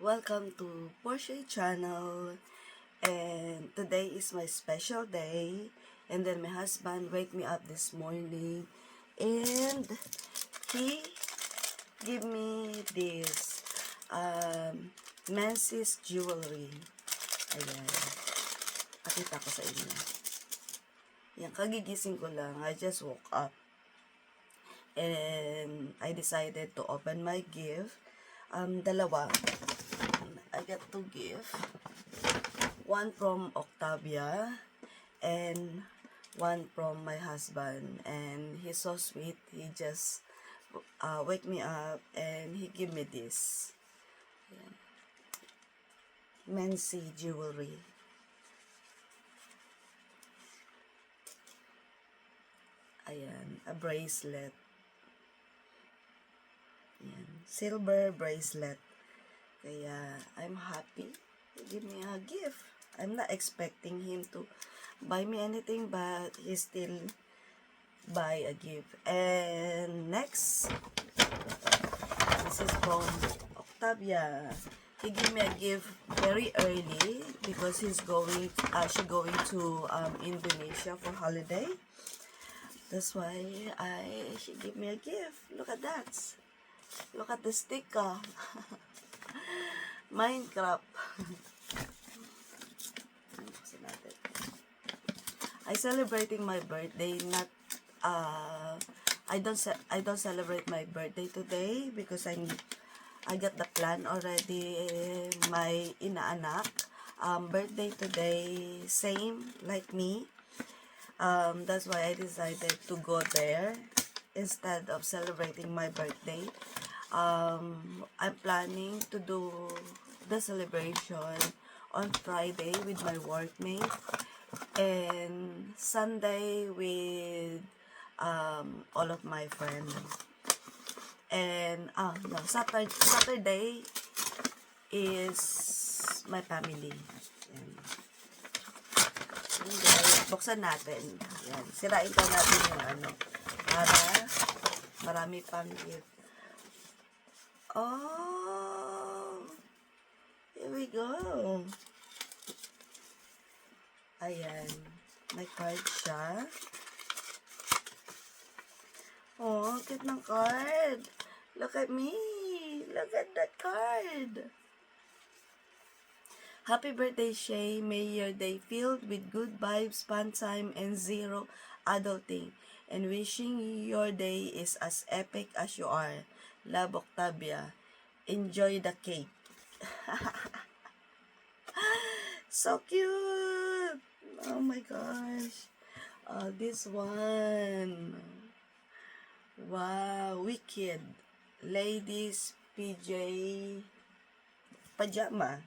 Welcome to Porsche channel, and today is my special day. And then my husband wake me up this morning and he give me this Men's jewelry. Ayan, pakita ko sa inyo. Yan, kagigising ko lang. I just woke up and I decided to open my gift. Dalawa. I got two gifts. One from Octavia and one from my husband. And he's so sweet. He just wake me up and he give me this. Ayan. Men's jewelry. Ayan, a bracelet. Ayan, silver bracelet. Kaya, I'm happy. He give me a gift. I'm not expecting him to buy me anything, but he still buy a gift. And next, this is from Octavia. He give me a gift very early because she going to Indonesia for holiday. That's why she give me a gift. Look at that. Look at the sticker. Minecraft. I celebrating my birthday. Not I don't celebrate my birthday today because I got the plan already. My inaanak birthday today, same like me. That's why I decided to go there instead of celebrating my birthday. I'm planning to do the celebration on Friday with my workmate and Sunday with all of my friends. And no, Saturday is my family. And, buksan natin. Yan. Sirain ko natin yung para marami pang gift. Oh, here we go. Ayan, may card siya. Oh, cute ng card. Look at me. Look at that card. Happy birthday, Shay. May your day filled with good vibes, fun time, and zero adulting. And wishing your day is as epic as you are. Love, Octavia. Enjoy the cake. So cute. Oh my gosh. This one. Wow, wicked. Ladies PJ pajama.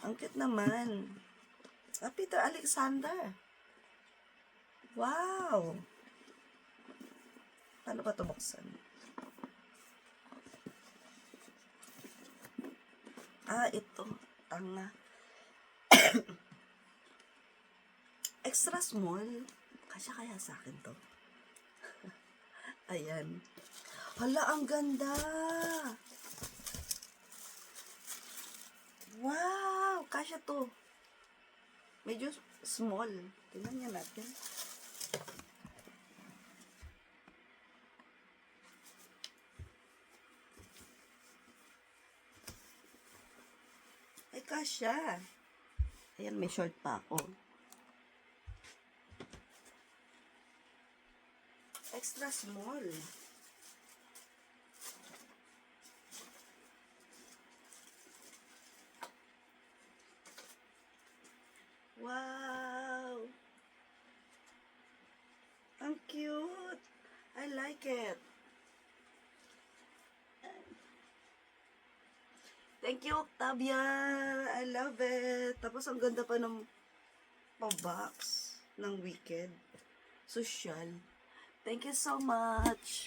Ang cute naman. Peter Alexander. Wow. Paano ba ito buksan? Ito. Tanga. Extra small. Kasya kaya sa akin to. Ayan. Hala, ang ganda. Wow! Kasya to. Medyo small. Tingnan niya natin. Ay, kasya. Ayan, may short pa ako. Extra small. Wow! Ang cute! I like it. Thank you, Octavia. I love it. Tapos ang ganda pa ng pa-box ng Wicked. Social. Thank you so much.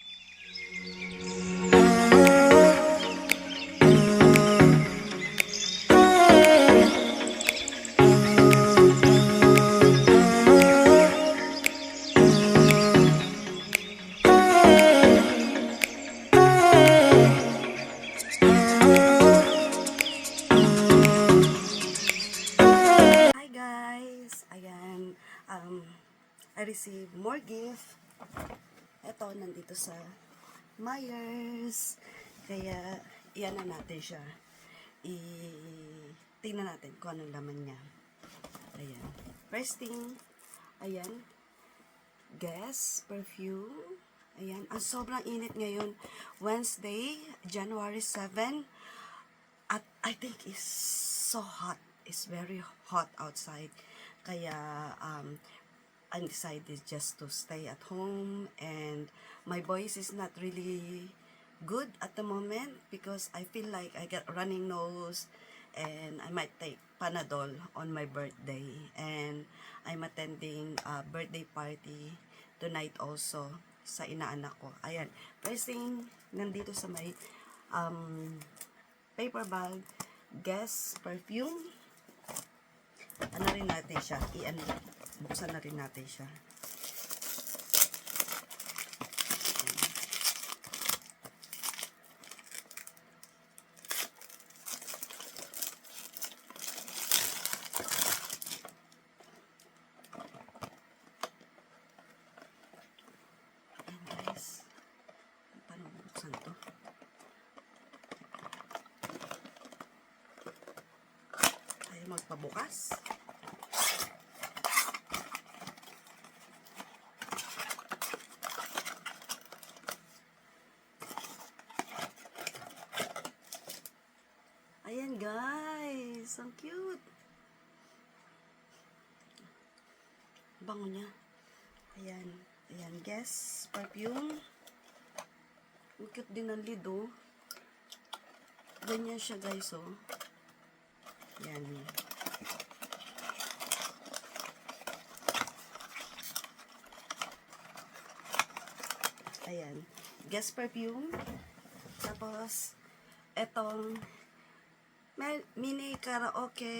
receive more gift. Ito, nandito sa Myers. Kaya, iyan na natin siya. Tingnan natin kung anong laman niya. Ayan. First thing, ayan. Guess, perfume. Ayan. Ang sobrang init ngayon. Wednesday, January 7. At I think it's so hot. It's very hot outside. Kaya, I decided just to stay at home. And my voice is not really good at the moment because I feel like I get running nose. And I might take Panadol on my birthday. And I'm attending a birthday party tonight also sa inaanak ko. Ayan. First thing, nandito sa may paper bag, Guess perfume. Ano rin natin siya? Buksan na rin natin siya. Magpabukas. Ayan guys, ang cute. Bango niya. Ayan, ayan, Guess perfume. Ang cute din ang lid, oh. Ganyan siya guys, oh. Ayan. Ayan. Guess perfume. Tapos, etong mini karaoke.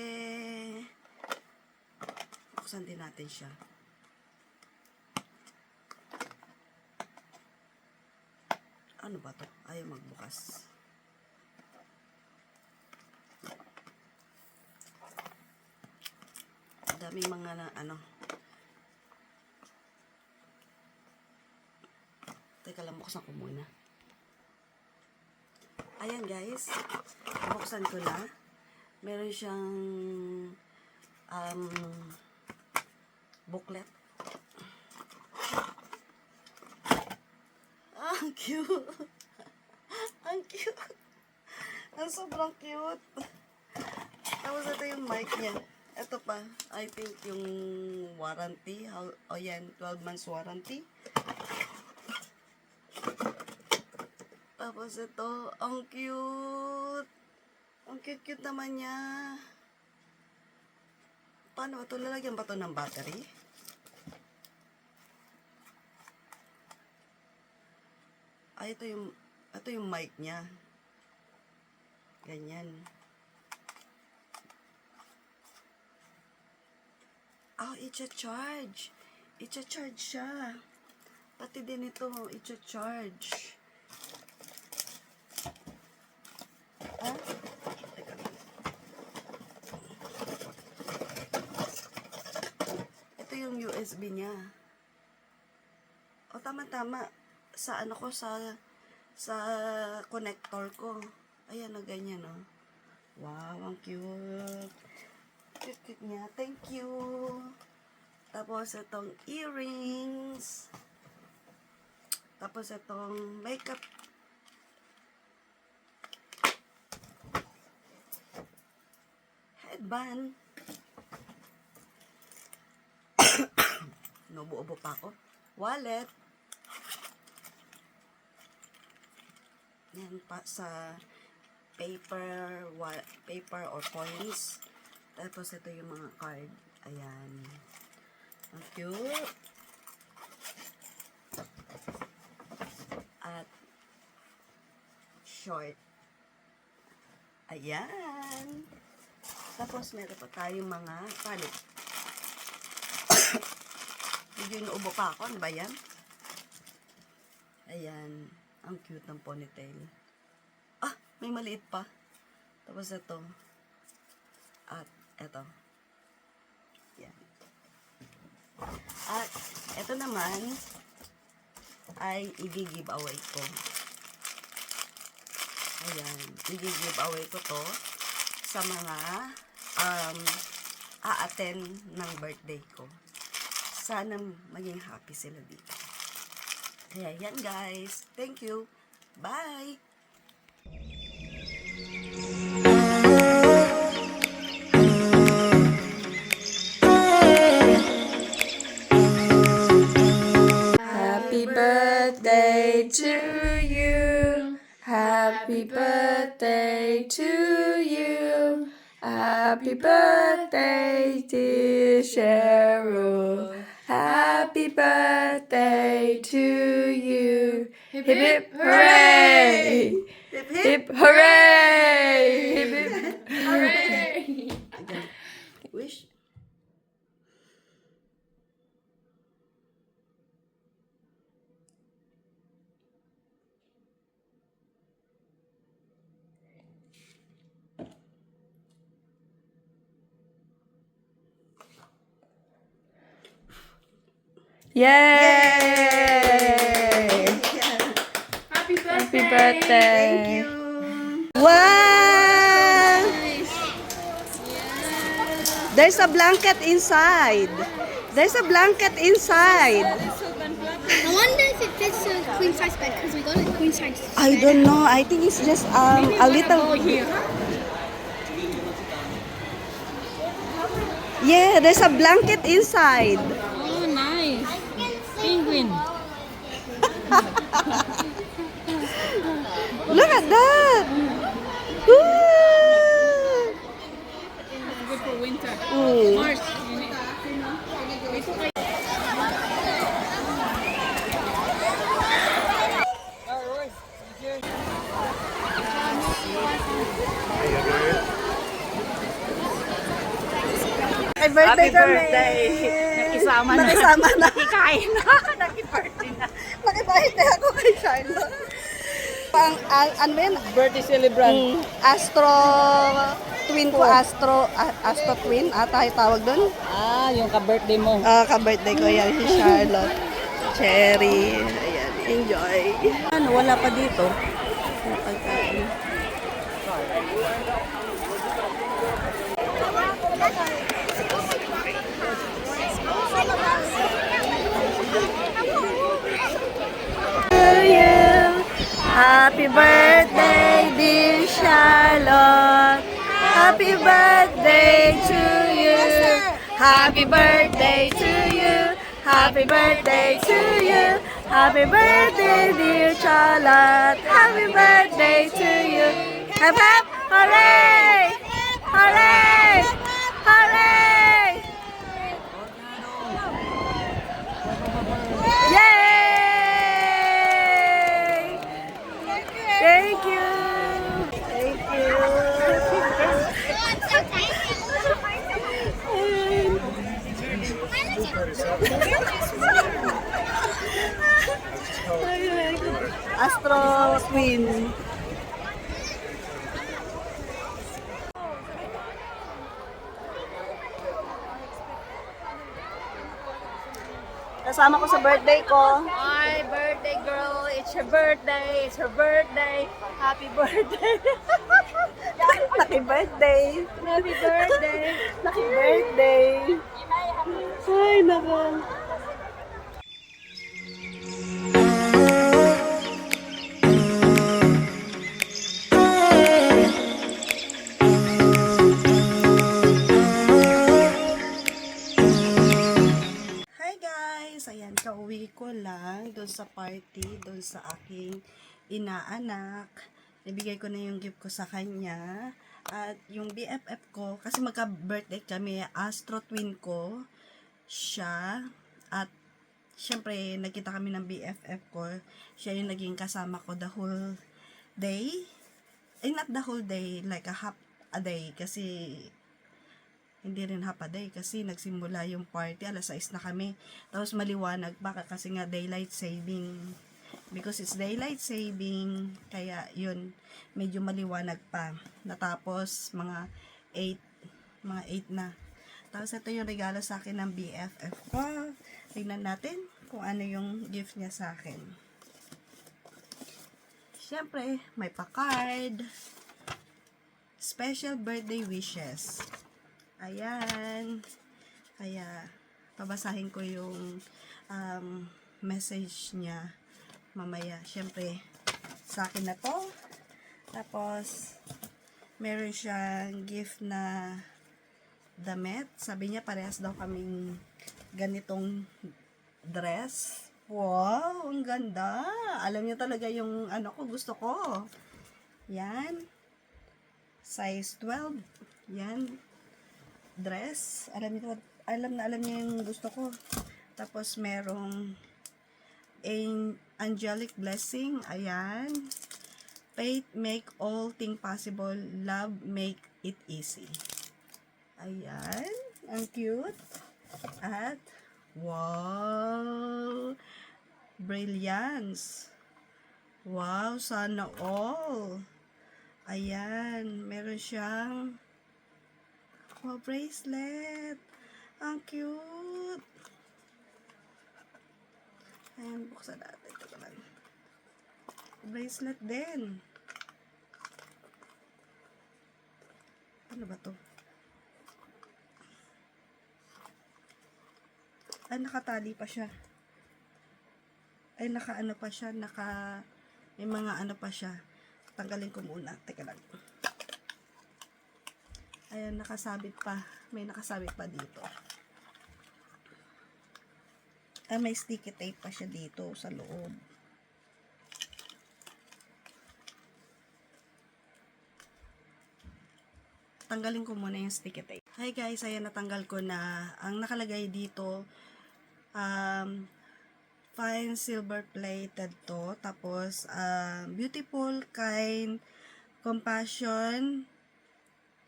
Buksan din natin siya. Ano ba to? Ayaw magbukas. Daming mga ano. Teka lang, buksan ko muna. Ayan guys, buksan ko na. Meron siyang booklet. Ang cute. Ang cute. Ang sobrang cute. Tapos ito yung mic niya. Ito pa, I think yung warranty. O yan, 12 months warranty. Tapos ito, ang cute. Ang cute-cute naman niya. Paano ba ito? Lalagyan ba ito ng battery? Ay, ito yung mic niya. Ganyan. Oh, i-charge. I-charge siya. Pati din ito, i-charge. Ah? Teka lang. Ito yung USB niya. O, tama-tama. Sa ano ko, sa connector ko. Ayan na, ganyan, oh. Wow, ang cute. Cute niya. Thank you. Tapos, itong earrings. Tapos, itong makeup. Headband. Nubo-ubo pa ako. Wallet. Yan pa sa paper or coins. Tapos ito yung mga card. Ayan. Ang cute. At short. Ayan. Tapos meron pa tayong mga palit. Medyo inuubo pa ako. Ano ba yan? Ayan. Ang cute ng ponytail. Ah! May maliit pa. Tapos ito. At ito. Yan. At ito naman ay i-giveaway ko. Ayan, i-giveaway ko to sa mga a-attend ng birthday ko. Sana maging happy sila dito. Kaya yan guys. Thank you. Bye! Happy birthday to you. Happy birthday to you. Happy birthday, dear Cheryl. Happy birthday to you. Hip hip hooray! Hip hip hooray! Hip hip hooray! Wish. Yay! Happy birthday! Happy birthday! Thank you! Wow! There's a blanket inside. There's a blanket inside. I wonder if it fits a queen size bed because we got a queen size bed. I don't know. I think it's just a little. Yeah, there's a blanket inside. Oh, nice. Penguin. Look at that. Woo! Good for winter. Mm. Mars. Happy birthday kami. Nakisama na. Nakisama na. Nakikain na. Nakipirthday na. Nakibirthday ako kay Charlotte. Pang, ano yun? Birthday celebrant. Astro twin ko, Astro twin ata yung tawag doon. Ah, yung ka-birthday mo. Ka-birthday ko yan si Charlotte. Cherry. Ayan, enjoy. Ano, wala pa dito. Yung pagkain. Happy birthday, dear Charlotte. Happy birthday to you. Happy birthday to you. Happy birthday to you. Happy birthday, dear Charlotte. Happy birthday to you. Hip hip, hooray! Hooray! Hooray! Yay! Thank you. Thank you. Astro Twin. Kasama ko sa birthday ko. Hi, birthday girl. It's your birthday. It's her birthday. Happy birthday. Lucky birthday. Happy birthday. Lucky birthday. Ay, naku. Hi guys! Ayan, kauwi ko lang doon sa party, doon sa aking inaanak. Nabigay ko na yung gift ko sa kanya. At yung BFF ko, kasi magka-birthday kami, Astro Twin ko, siya. At syempre, nagkita kami ng BFF ko. Siya yung naging kasama ko the whole day. Not the whole day, like a half a day. Kasi hindi rin half a day kasi nagsimula yung party, alas 6 na kami. Tapos maliwanag, baka kasi nga daylight saving. Because it's daylight saving, kaya yun, medyo maliwanag pa. Natapos mga 8 na. Tapos ito yung regalo sa akin ng BFF ko. Tingnan natin kung ano yung gift niya sa akin. Siyempre, may pa-card. Special birthday wishes. Ayan. Kaya, babasahin ko yung message niya mamaya. Siyempre, sa akin na to. Tapos, meron siyang gift na damit. Sabi niya, parehas daw kaming ganitong dress. Wow, ang ganda. Alam niya talaga yung ano ko, gusto ko. Yan. Size 12. Yan. Dress. Alam niya yung gusto ko. Tapos merong angelic blessing. Ayan. Faith make all things possible. Love make it easy. Ayan. Ang cute. At wow. Brilliance. Wow, sana all. Ayan. Meron siyang wow, bracelet. Ang cute. Ayan, buksan natin. Ito lang. Bracelet din. Ano ba to? Ay, nakatali pa siya. Ay, naka-ano pa siya. May mga ano pa siya. Tanggalin ko muna. Teka lang. Ayan, nakasabit pa. May nakasabit pa dito. Ah, may sticky tape pa siya dito sa loob. Tanggalin ko muna yung sticky tape. Hi guys, ayan, natanggal ko na. Ang nakalagay dito, fine silver plated to. Tapos, beautiful, kind, compassion,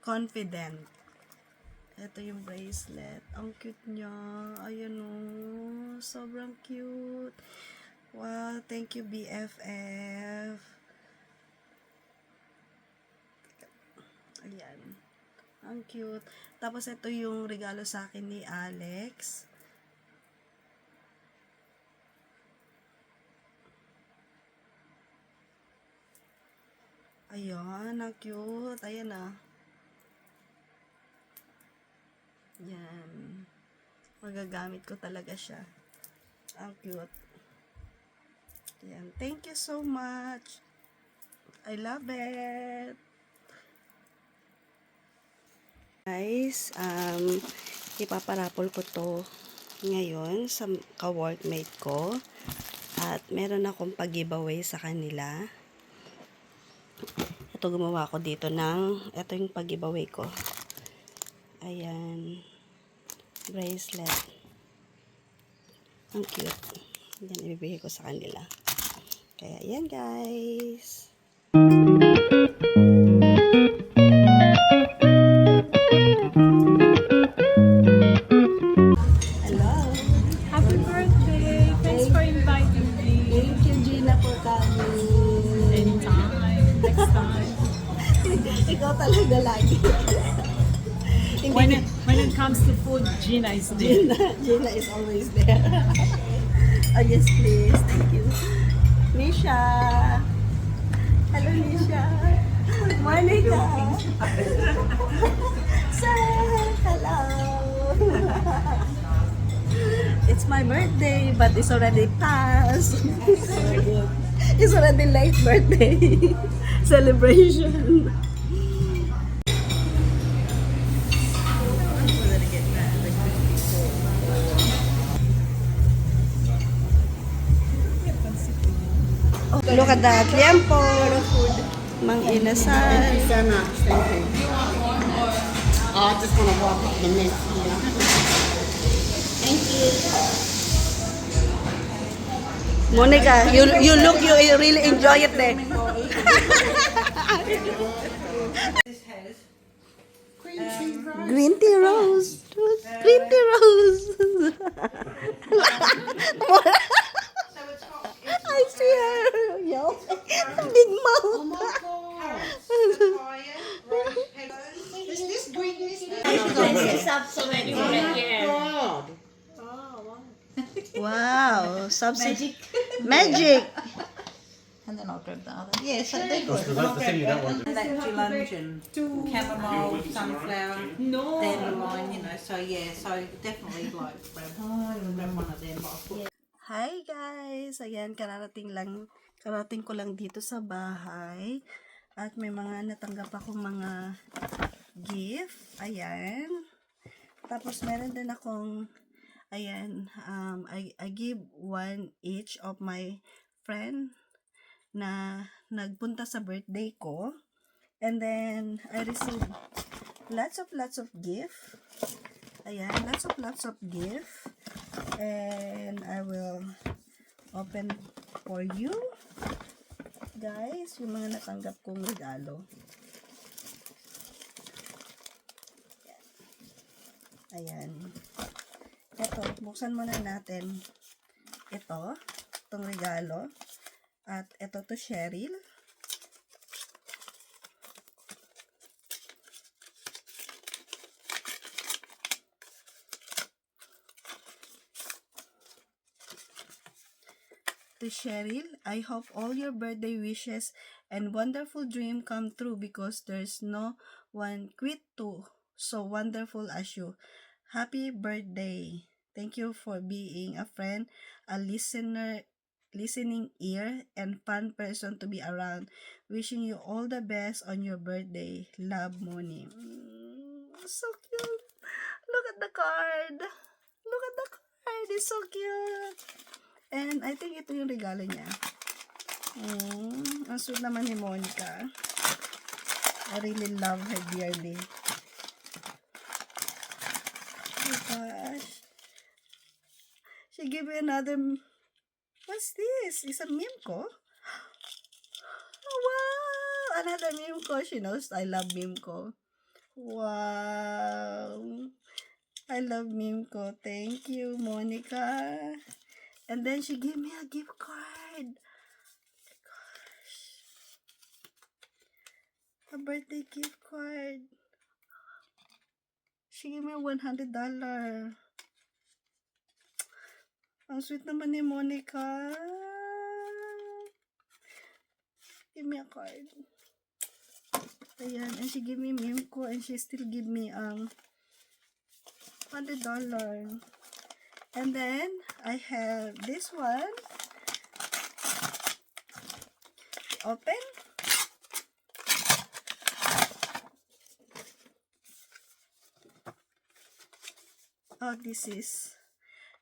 confident. Ito yung bracelet. Ang cute niya. Ayan o. Sobrang cute. Wow, thank you BFF. Ayan. Ang cute. Tapos ito yung regalo sa akin ni Alex. Ayan, ang cute. Ayan ah. Yan. Magagamit ko talaga siya. Ang cute. Yan. Thank you so much. I love it. Guys, ipaparapol ko to ngayon sa ka-workmate ko. At meron akong pag-giveaway sa kanila. Ito, gumawa ko dito ito yung pag-giveaway ko. Ayan. Bracelet. Ang cute. Yan, ibibigay ko sa kanila. Kaya, yan guys. Hello. Happy birthday! Thanks for inviting me. Thank you, Gina, for coming. Anytime. Next time. Ikaw talaga lagi. When it comes to food, Gina is there. Gina is always there. Oh, yes, please. Thank you. Nisha. Hello, Nisha. Monica. Sir, hello. It's my birthday, but it's already past. It's already late birthday celebration. Look at that. Tiempo. Mang inasal. So much, thank you. I just want to wipe up the mess here. Thank you. Monica, you really enjoy it there. Green tea rose. Green tea rose. I see her. Yo. Big mouth. Is this green? Is this? substance. Magic. And then I'll grab the other. Yeah, so they're good. Gelange and chamomile, sunflower, dandelion, you know. So yeah, so definitely like grab one of them. But I'll put Hi guys! Ayan, karating ko lang dito sa bahay. At may mga natanggap akong mga gift. Ayan. Tapos meron din akong, ayan, I give one each of my friend na nagpunta sa birthday ko. And then, I received lots of gift. Ayan, lots of gift. And I will open for you guys yung mga natanggap kong regalo. Ayan. Ito, buksan muna natin itong regalo. At ito to Cheryl. To Cheryl, I hope all your birthday wishes and wonderful dream come true because there's no one quit to so wonderful as you. Happy birthday. Thank you for being a friend, a listening ear, and fun person to be around. Wishing you all the best on your birthday. Love, Moni. So cute. Look at the card. Look at the card. It's so cute. And I think ito yung regalo niya. Ang sweet naman ni Monica. I really love her dearly. Oh my gosh. She gave me another. What's this? It's a Mimco? Oh, wow! Another Mimco. She knows I love Mimco. Wow! I love Mimco. Thank you, Monica. And then she gave me a gift card. Oh my gosh. A birthday gift card. She gave me $100. Ang sweet naman ni Monica. Give me a card. Ayan. And she gave me Mimco and she still give me $100. And then I have this one. Open. Oh, this is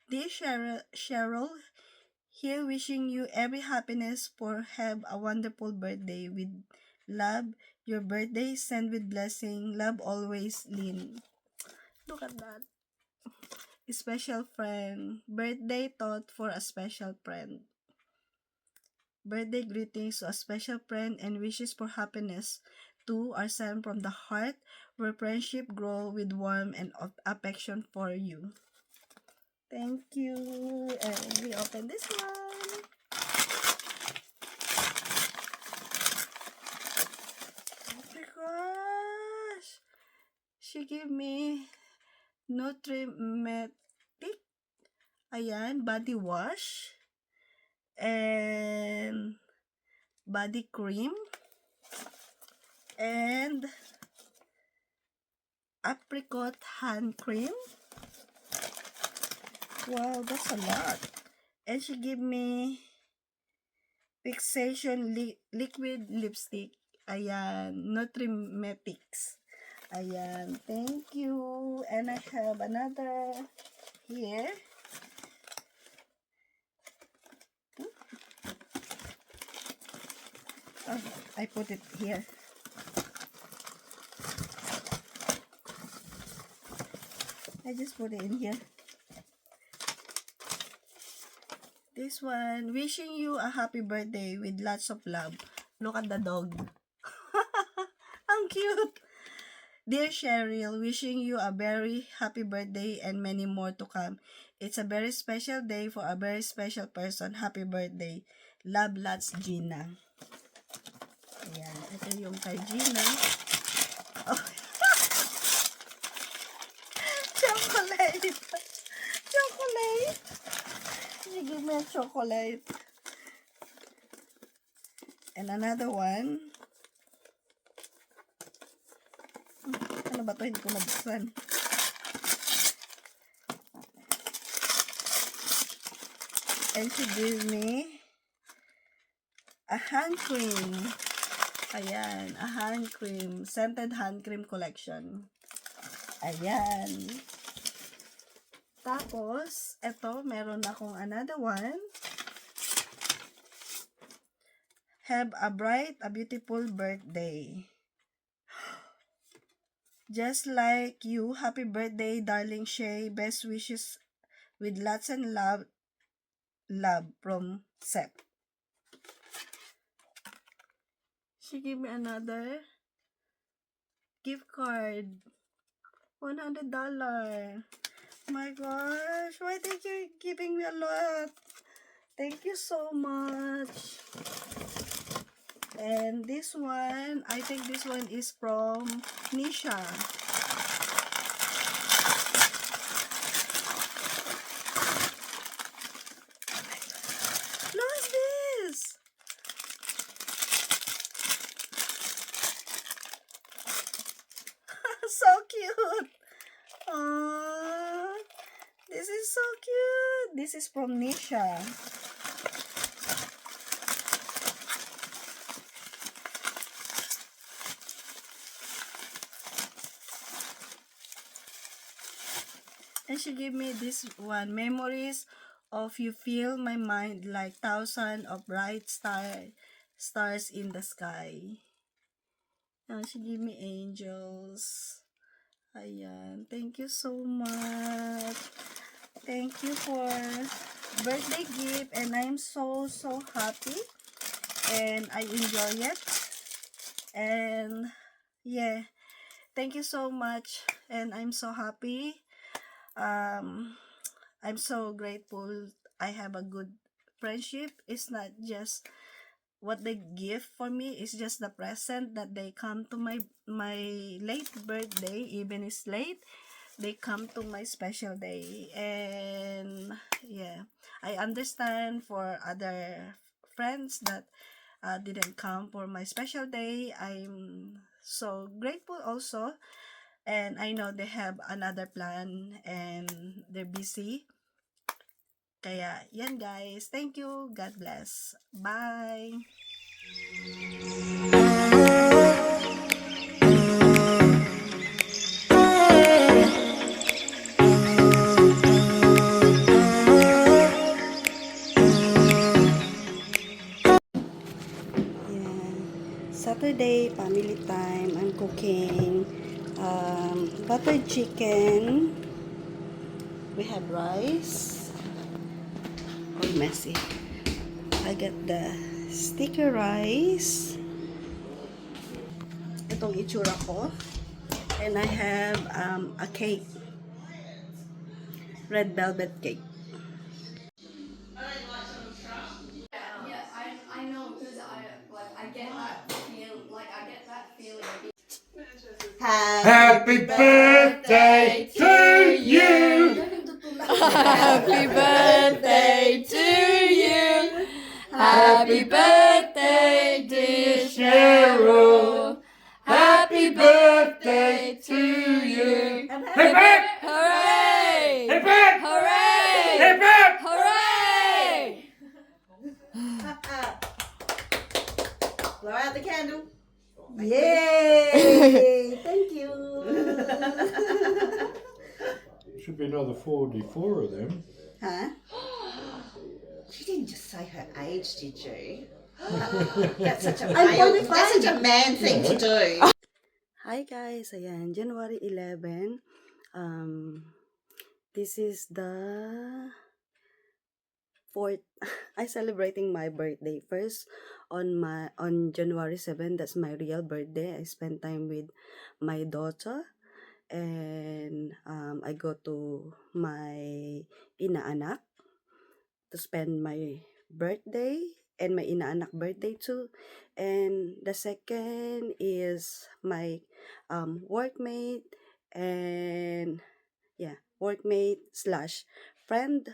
Dear Cheryl, here wishing you every happiness for have a wonderful birthday with love. Your birthday send with blessing. Love always, Lynn. Look at that. A special friend. Birthday thought for a special friend. Birthday greetings to a special friend and wishes for happiness to are sent from the heart where friendship grow with warmth and affection for you. Thank you. And we open this one. Oh my gosh. She gave me Nutrimetic. Ayan, body wash. And body cream. And apricot hand cream. Wow, that's a lot. And she gave me fixation liquid lipstick. Ayan, Nutrimetics. Ayan, thank you. And I have another here. Oh, I put it here. I just put it in here. This one, wishing you a happy birthday with lots of love. Look at the dog. Ang cute. Dear Cheryl, wishing you a very happy birthday and many more to come. It's a very special day for a very special person. Happy birthday. Love lots, Gina. Ayan. Ito yung kay Gina. Oh. Chocolate. Chocolate. She gave me a chocolate. And another one. Ano ba to? Hindi ko nabuksan. And she gave me a hand cream. Ayan, a hand cream. Scented hand cream collection. Ayan. Tapos, eto, meron akong another one. Have a bright, a beautiful birthday. Just like you, happy birthday, darling Shay. Best wishes with lots and love from Sep. She gave me another gift card. $100. My gosh, why thank you giving me a lot? Thank you so much. And this one, I think this one is from Nisha. Look at this. So cute. Aww. This is so cute. This is from Nisha. And she gave me this one. Memories of you fill my mind like thousands of bright stars in the sky. And she gave me angels. Ayan. Thank you so much. Thank you for birthday gift. And I'm so happy. And I enjoy it. And yeah. Thank you so much. And I'm so happy. I'm so grateful I have a good friendship. It's not just what they give for me, it's just the present that they come to my late birthday, even it's late, they come to my special day. And yeah, I understand for other friends that didn't come for my special day. I'm so grateful also. And I know they have another plan and they're busy. Kaya, yan guys. Thank you. God bless. Bye. Saturday, family time. I'm cooking buttered chicken. We have rice. Oh, messy. I got the sticky rice. Itong itsura ko. And I have a cake. Red velvet cake. I know because I get that feeling. Happy birthday to you. Happy birthday to you. Happy birthday, dear Cheryl. Happy birthday to you. Hip hip! Hooray! Hip hip! Hooray! Hip hip! Hooray! Blow out the candle. Yay! Thank you. Should be another 44 of them. Huh? She didn't just say her age, did you? That's such a I'm male, 45. that's such a man thing to do. Hi guys, ayan, January 11. This is the 4th. I celebrating my birthday first on January 7. That's my real birthday. I spend time with my daughter, and I go to my inaanak to spend my birthday and my inaanak birthday too. And the second is my workmate and workmate slash friend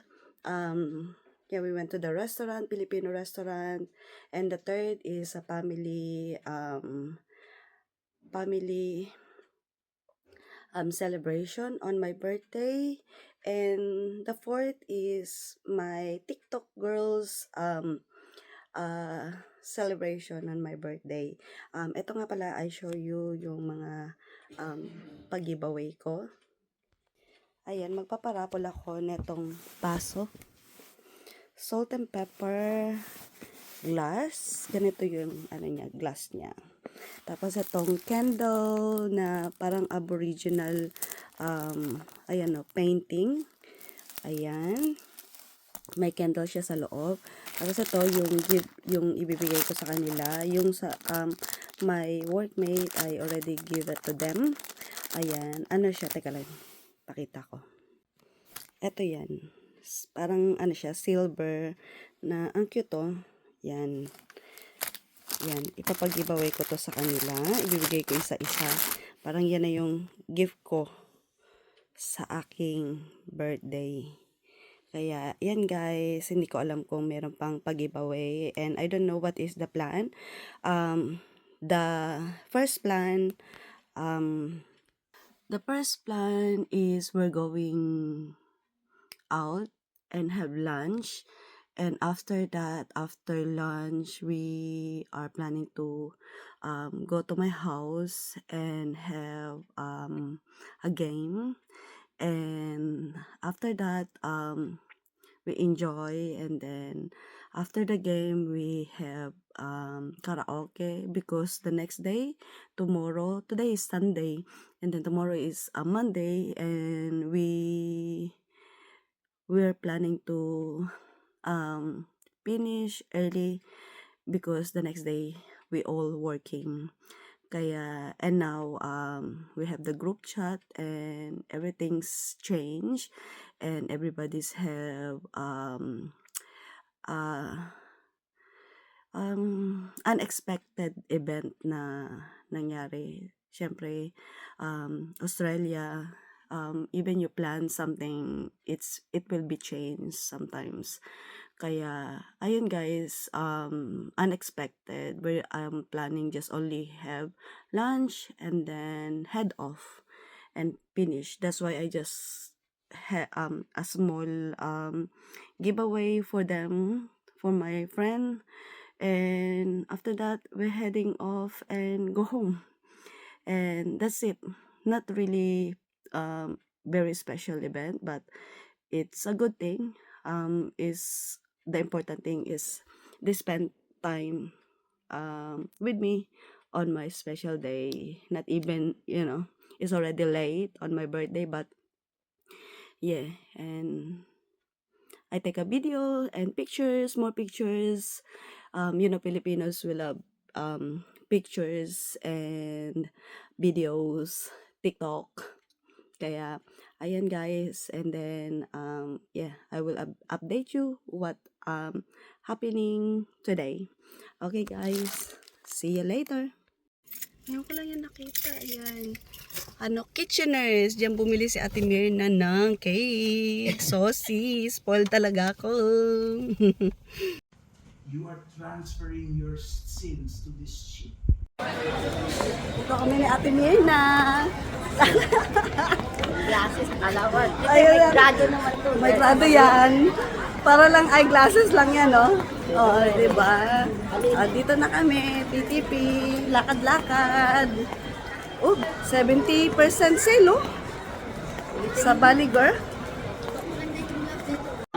yeah, we went to the restaurant, Filipino restaurant, and the third is a family celebration on my birthday, and the fourth is my TikTok girls celebration on my birthday. Ito nga pala, I show you yung mga pag-giveaway ko. Ayan, magpaparapol ako netong baso. Salt and pepper glass. Ganito yung glass niya. Tapos itong candle na parang aboriginal painting. Ayan. May candle siya sa loob. Tapos ito yung ibibigay ko sa kanila. Yung sa my workmate, I already give it to them. Ayan. Ano siya? Teka lang. Pakita ko. Ito yan. Parang siya, silver na ang cute to. Yan. Yan. Ipapag-giveaway ko to sa kanila. Ibibigay ko isa-isa. Parang yan na yung gift ko sa aking birthday. Kaya, yan guys. Hindi ko alam kung meron pang pag-giveaway. And I don't know what is the plan. The first plan is we're going out and have lunch, and after that, after lunch, we are planning to go to my house and have a game, and after that we enjoy, and then after the game we have karaoke, because the next day, today is Sunday, and then tomorrow is a Monday, and we're planning to finish early because the next day we all working. Kaya, and now we have the group chat and everything's changed, and everybody's have unexpected event na nangyari. Siyempre, Australia, even you plan something, it will be changed sometimes. Kaya, ayun guys, unexpected. I'm planning just only have lunch and then head off and finish. That's why I just a small giveaway for them, for my friend. And after that, we're heading off and go home. And that's it. Not really very special event, but it's a good thing. Is the important thing is they spend time with me on my special day. Not even, it's already late on my birthday, but yeah, and I take a video and pictures, more pictures. Filipinos will love pictures and videos, TikTok. Kaya, ayan guys, and then, I will update you what happening today. Okay guys, see you later. Ngayon ko lang yan nakita, ayan. Kitcheners, diyan bumili si Ate Mirna ng cake. Saucy, spoiled talaga ako. You are transferring your sins to this ship. Ito kami ni Ate Mirna. Glasses, alawan. Ayun, May grado naman to. may grado yan. Para lang eyeglasses lang yan, no? Oo, diba? Dito na kami, PTP, lakad-lakad. 70% sale, oh. Sa Baligar.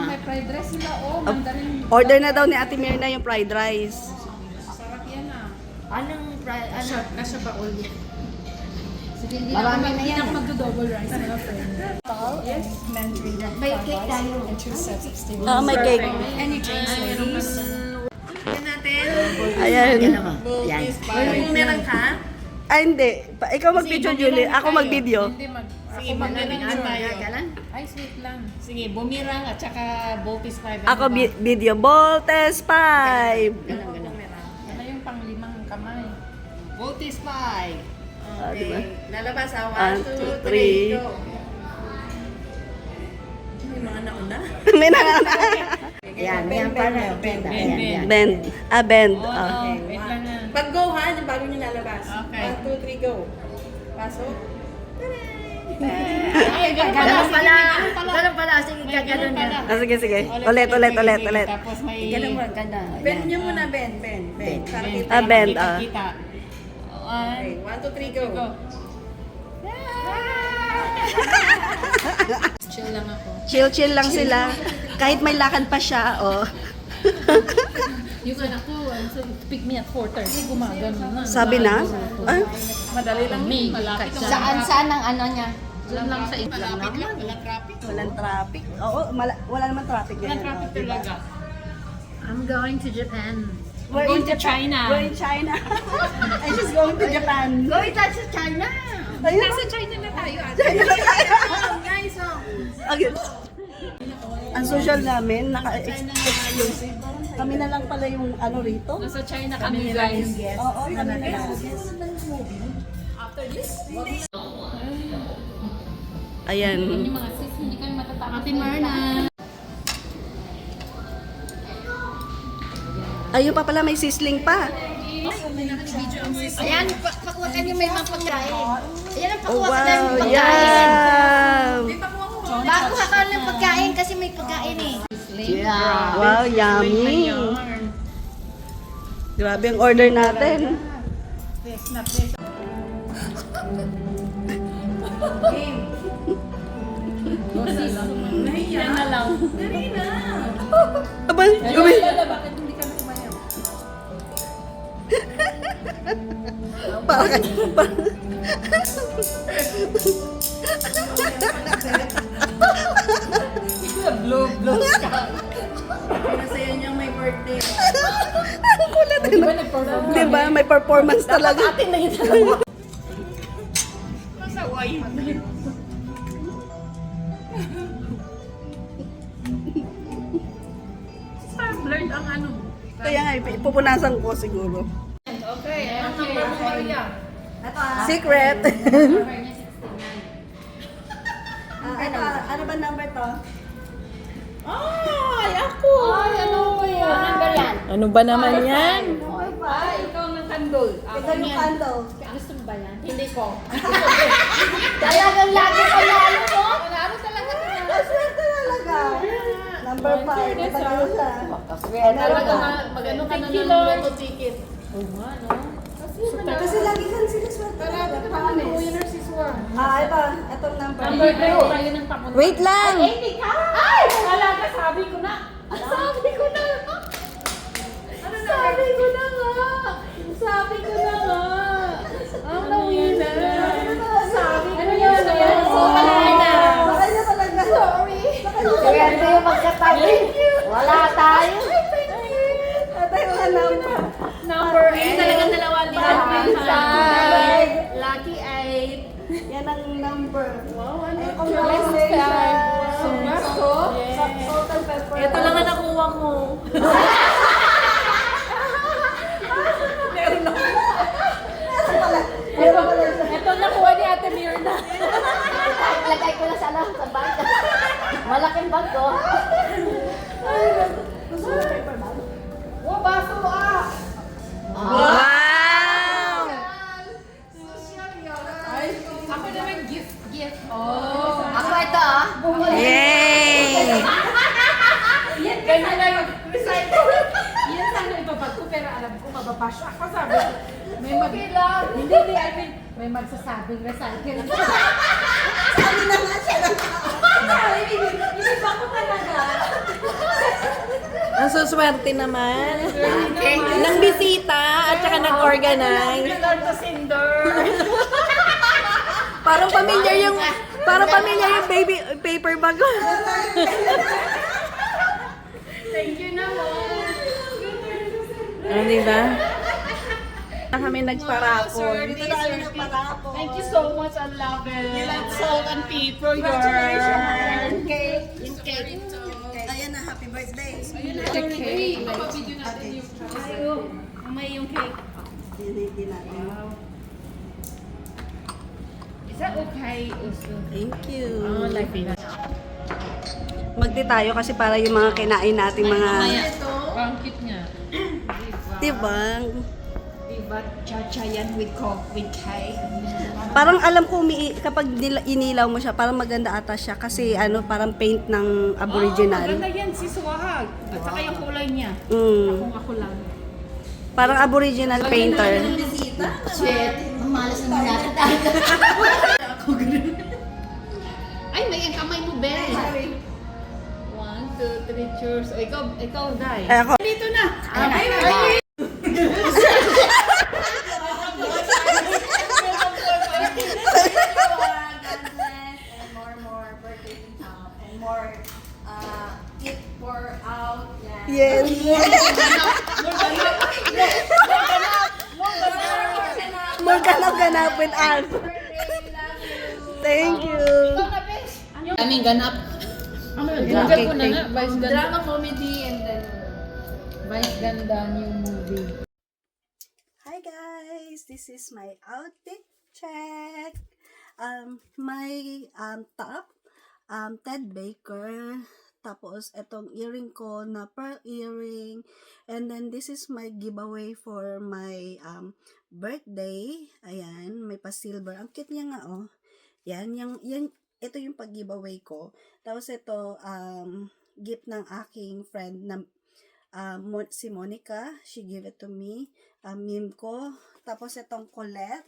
May fried rice sila, mandarin. Order na daw ni Ate Mirna yung fried rice. Sarap yan ah. Anong Kasya ba all? Sige, hindi Marami na na yan. ako magdo-double rice, mga friend. Yes, Mandarin. may cake tayo? And two sets of steamed. May cake. Any drinks, ladies? Ayan. Yan. Meron ka? Hindi. Ikaw mag-video, Julie. Ako mag-video. Hindi, Sige, magandang tayo. Ay, sweet lang. Sige, bumirang at saka Boltis 5. Ako video. Ball test 5. Ano yung panglimang kamay? Voltis 5. Diba? Lalabas 1, 2, 3. May mga nauna. May nanganak. Yan, yan, para bend. Ayan, yan. Bend. Bend. Oh, no. Wait lang na. Pag go ha, yung bago nyo lalabas. Okay. 1, 2, 3, go. Pasok. Ay, ganun pala. Ganun pala. Sige, gaganon na. Sige, sige. Ulit. Tapos may... Ganun mo, ganda. Bend nyo muna, bend. Para kita. Bend. Kita. Okay, 1, 2, 3, go. Go. Chill lang ako. Chill lang sila. Kahit may lakad pa siya, oh. Yung anak ko, pick me at 4:30, gumagano na. Sabi na? Ay, Madali lang yun. Malapit lang. Saan ang ano niya? Doon lang sa malapit lang. Walang traffic. walang traffic. Oo, wala naman traffic Walang ganyan. traffic oh, diba? talaga. I'm going to Japan. We're going in to China. We're in China. And she's going to Japan. Going tayo sa China. Ayun. Nasa China na tayo. China na tayo. Nice, oh. Okay. Ang social namin, naka-exclusive. Kami na lang pala yung ano rito. Nasa China kami guys. Oo, kami na lang. After this, Ayan. yung mga sis, hindi kami matatapos. Ate Marna. Ayun pa pala, may sisling pa. Ayan, pakuwakan niyo may mga pagkain. Ayan ang Oh, pakuwakan namin wow. pagkain. Yum. Bago ka ng pagkain kasi may pagkain eh. Yeah. Wow, yummy. Grabe ang order natin. Yan na lang. Aba, gawin. Bakit hindi kami kumayaw? Blow sky. Pinasaya niyang may birthday. Ang kulit. Di ba nag-perform? Diba? May performance talaga. Atin na yung dalawa. Masaway. Blurred ang ano. Kaya nga, ipupunasan ko siguro. Okay, ang number mo Maria. Secret. Ano ba number to? Ay, ako! Ay, ano ba yan? Number yan. Ano ba naman yan? Ay, ikaw ng kandol. Ito yung candle. Gusto mo ba yan? Hindi ko. Talagang lagi ko na ano mo. Lalo talaga Swerte talaga. Number 5. Matagal siya. Talaga mag-ano ka na ng lotto ticket. Oo nga, no? Kasi lagi kan sila swerte talaga. Promise. Winner si Swarm. Ito. Itong number. Number 2. Tayo ng papunta. Wait lang! Ay! Talaga, sabi ko na. Sabi ko na. Ano na? Sabi ko na nga. Sabi ko na nga. Ang na-winner. Sabi ko na nga. Baka niya talaga. Sorry. Swerte yung magkatabi. Wala tayo. Ito yung number. Number 8. Talagang dalawa Five. Lucky 8. Yan ang number. Wow, ano? Sumasko? Salt and pepper. Ito lang ang nakuha mo. Ito nakuha ni Ate Mirna. Lagay ko na sana sa bag. Malaking bag ko. Wow, baso ah! Wow! Ako naman gift. Oh. Ako ito ah. Yay! Ganyan lang yung recycle. Yan sana ibabag ko, pero alam ko mababash ako. Sabi ko, may mag... Hindi, I mean, may magsasabing recycle. Sabi na nga siya. Hindi ba ko talaga? Ang suswerte naman. Nang bisita at saka nag-organize. Lord to Cinder. Parang pamilyar yung baby paper bag. Thank you naman. Di ba? Na kami nagparapon. Dito na kami nagparapon. Thank you so much. I love it. You like salt and pepper. Your cake. Yung cake. Ayan na, happy birthday. Okay. Papapidyo natin yung may yung cake. Hindi natin. Is that okay? Also? Thank you. Oh, like that. Magti tayo kasi para yung mga kinain nating mga... Ang cute niya. Diba? Diba? Chachayan with coke, with cake. Parang alam ko kapag inilaw mo siya, parang maganda ata siya kasi ano, parang paint ng aboriginal. Maganda yan si Suwahag. At saka yung kulay niya. Mm. Kung ako lang. Parang aboriginal painter. Ay, may ang kamay mo, Ben. 1, 2, 3, cheers. O, ikaw, Dai. Ay, ako. Dito na. Ay. Yes. More ganap with us. Thank you. Kaming ganap. Ganap ko na nga. Vice Ganda. Drama comedy and then Vice Ganda new movie. Hi guys, this is my outfit check. My top, Ted Baker. Tapos, itong earring ko na pearl earring. And then, this is my giveaway for my birthday. Ayan, may pa-silver. Ang cute niya nga, oh. Yan, ito yung pag-giveaway ko. Tapos, ito, gift ng aking friend na si Monica. She gave it to me. Meme ko. Tapos, itong Colette.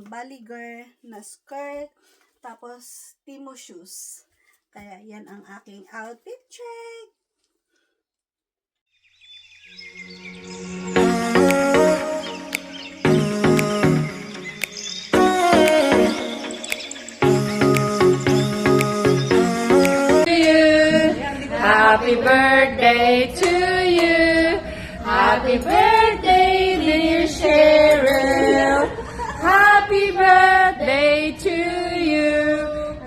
Baliger na skirt. Tapos, Timo shoes. Kaya yan ang aking outfit check. Happy birthday to you. Happy birthday, dear Cheryl. Happy birthday to you.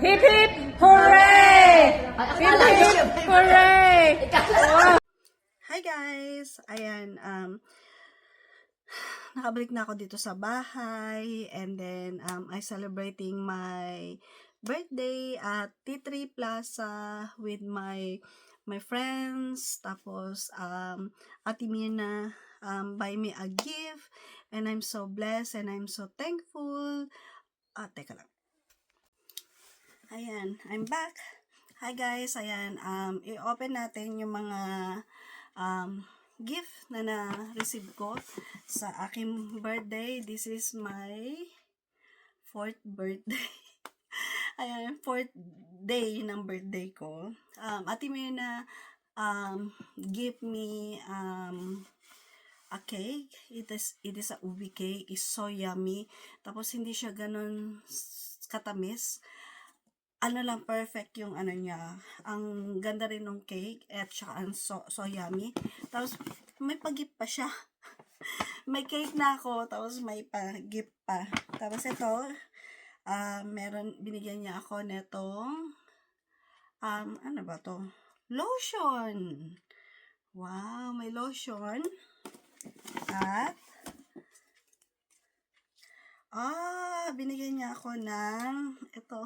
Hip hip hooray! Hip hip hooray! Hi guys! Ayan, nakabalik na ako dito sa bahay and then I celebrating my birthday at T3 Plaza with my friends. Tapos Ate Mirna buy me a gift and I'm so blessed and I'm so thankful. Teka lang. Ayan, I'm back. Hi guys, ayan, i-open natin yung mga gift na na-receive ko sa aking birthday. This is my 4th birthday. Ayan, 4th day ng birthday ko. Ate Mirna give me a cake. It is a ubi cake. It's so yummy. Tapos hindi siya ganun katamis. Ano lang, perfect yung ano niya. Ang ganda rin ng cake at saka ang so yummy. Tapos may pag-gift pa siya. May cake na ako, tapos may pag-gift pa. Tapos ito, binigyan niya ako netong ano ba to? Lotion. Wow, may lotion. At binigyan niya ako ng ito.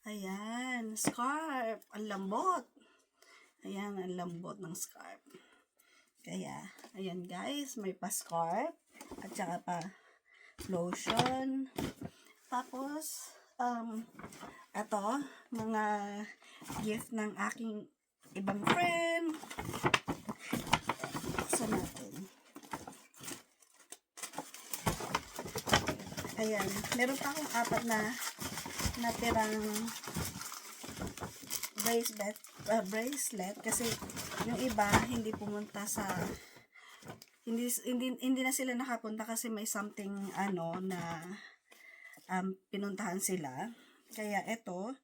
Ayan, scarf. Ang lambot. Ayan, ang lambot ng scarf. Kaya, ayan guys, may pa-scarf. At saka pa lotion. Tapos, ito, mga gift ng aking ibang friend. Buksan natin. Ayan, meron pa akong 4 na natirang bracelet kasi yung iba hindi pumunta sa hindi na sila nakapunta kasi may something na pinuntahan sila. Kaya ito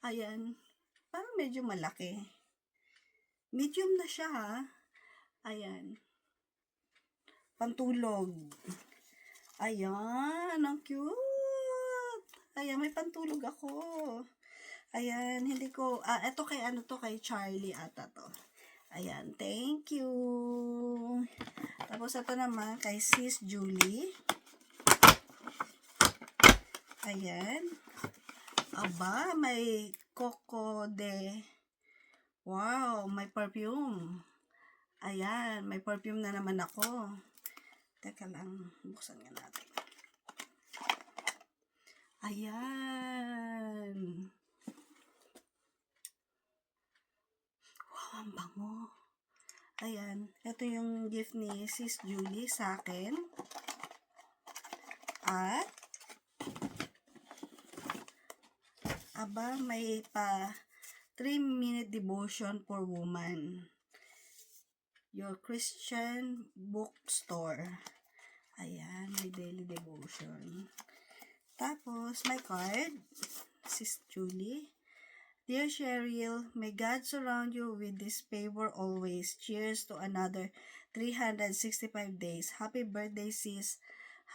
ayan, parang medyo malaki, medium na siya ha. Ayan, pantulog. Ayan, ang cute. Ayan, may pantulog ako. Ayan, hindi ko, ito kay kay Charlie ata to. Ayan, thank you. Tapos ito naman kay Sis Julie. Ayan. Aba, may Coco de... Wow, may perfume. Ayan, may perfume na naman ako. Teka lang, buksan nga natin. Ayan. Wow, ang bango. Ayan, ito yung gift ni Sis Julie sa akin. At, aba, may pa 3-minute devotion for woman. Your Christian bookstore. Ayan, may daily devotion. Tapos, my card. Sis Julie. Dear Cheryl, may God surround you with this favor always. Cheers to another 365 days. Happy birthday, sis.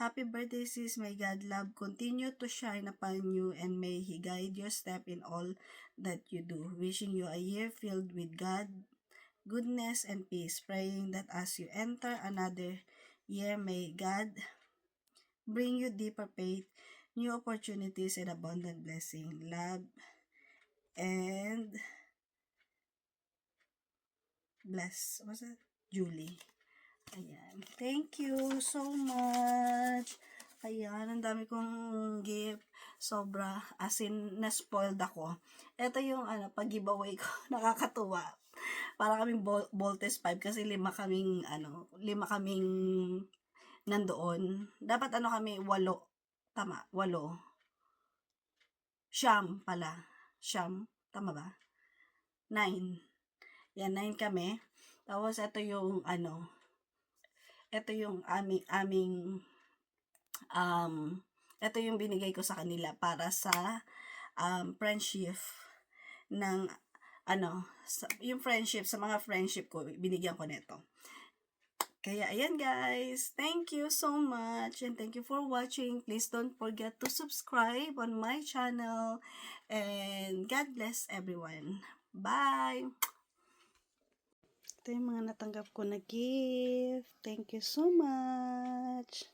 Happy birthday, sis. May God love continue to shine upon you and may He guide your step in all that you do. Wishing you a year filled with God, goodness, and peace. Praying that as you enter another year, may God bring you deeper faith, new opportunities, and abundant blessing. Love and bless. What's that? Julie. Ayan. Thank you so much. Ayan, ang dami kong gift. Sobra. As in, na-spoiled ako. Ito yung pag-giveaway ko. Nakakatuwa. Para kaming Voltes 5 kasi 5 kaming nandoon. Dapat kami 8. Tama, 8. Siyam pala. Siyam. Tama ba? 9. Yan, 9 kami. Tapos, ito yung ito yung binigay ko sa kanila para sa friendship ng yung friendship, sa mga friendship ko, binigyan ko nito. Kaya, ayan guys. Thank you so much and thank you for watching. Please don't forget to subscribe on my channel and God bless everyone. Bye! Ito yung mga natanggap ko na gift. Thank you so much.